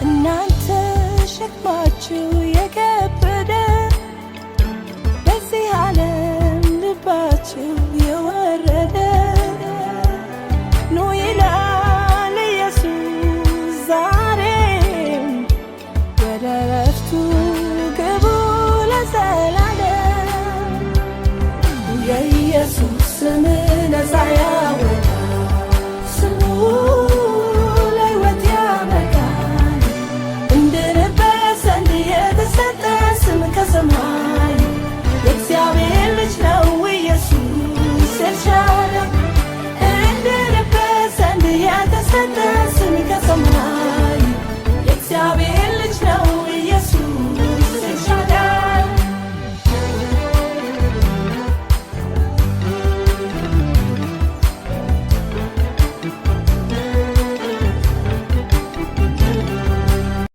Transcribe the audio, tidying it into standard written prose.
እናንተ ሸክማችሁ የከበደ በዚህ ዓለም ልባችሁ የወረደ ኑ ይላል ኢየሱስ ዛሬም ወደ ዕረፍቱ ግቡ ለዘላለም። የኢየሱስ ስም ነፃ ያወጣል፣ ስሙ ለሕይወት ያበቃል። እንድንበት ዘንድ የተሰጠ ስም ከሰማይ የእግዚአብሔር ልጅ ነው ኢየሱስ ኤልሻዳይ። እንድንበት ዘንድ የተሰጠ ስም ከሰማይ የእግዚአብሔር